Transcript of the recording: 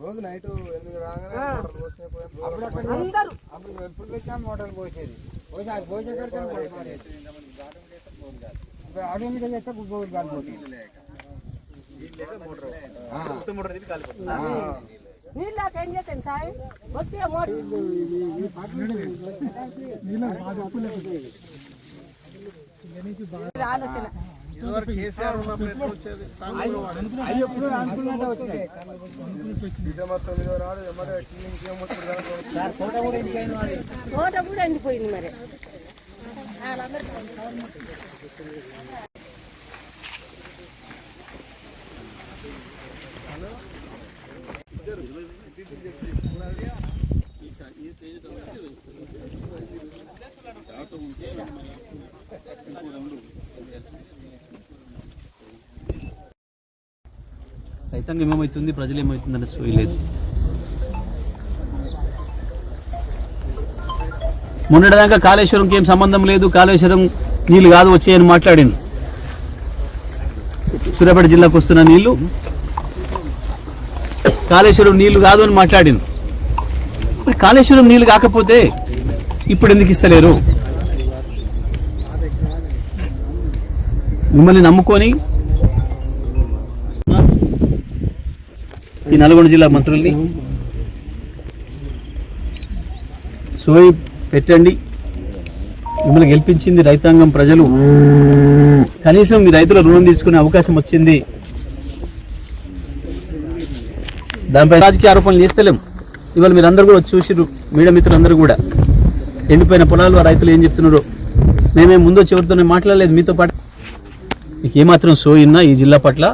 రోజు నైట్ 8 రాగానే అప్పుడు ఎప్పుడు పెట్టినా మోటార్లు పోసేది పోసే అడవి మీద చేస్తే గుడ్డు కాలిపోతుంది నీళ్ళకేం చేస్తాను సార్ వచ్చే ఆలోచన కేసీఆర్ ఉన్నప్పుడు వచ్చేది డిసెంబర్ 9 రాడు తోట కూడా ఎండిపోయింది మరి రైతాంగం ఏమవుతుంది, ప్రజలు ఏమవుతుంది అనే సోయి లేదు. మొన్నటిదాకా కాళేశ్వరంకి ఏం సంబంధం లేదు, కాళేశ్వరం నీళ్లు కాదు వచ్చాయని మాట్లాడింది. సూర్యాపేట జిల్లాకు వస్తున్న నీళ్లు కాళేశ్వరం నీళ్లు కాదు అని మాట్లాడింది. మరి కాళేశ్వరం నీళ్లు కాకపోతే ఇప్పుడు ఎందుకు ఇస్తలేరు? మిమ్మల్ని నమ్ముకొని ఈ నల్గొండ జిల్లా మంత్రుల్ని సోయి పెట్టండి. మిమ్మల్ని గెలిపించింది రైతాంగం, ప్రజలు. కనీసం మీ రైతుల రుణం తీసుకునే అవకాశం వచ్చింది. దానిపై రాజకీయ ఆరోపణలు చేస్తలేం. ఇవాళ మీరందరూ కూడా చూసిరు, మీడియా మిత్రులందరూ కూడా ఎండిపోయిన పొలాలు ఆ రైతులు ఏం చెప్తున్నారో. మేమేం ముందో చివరితోనే మాట్లాడలేదు మీతో పాటు. మీకు ఏమాత్రం సోయి ఉన్నా ఈ జిల్లా పట్ల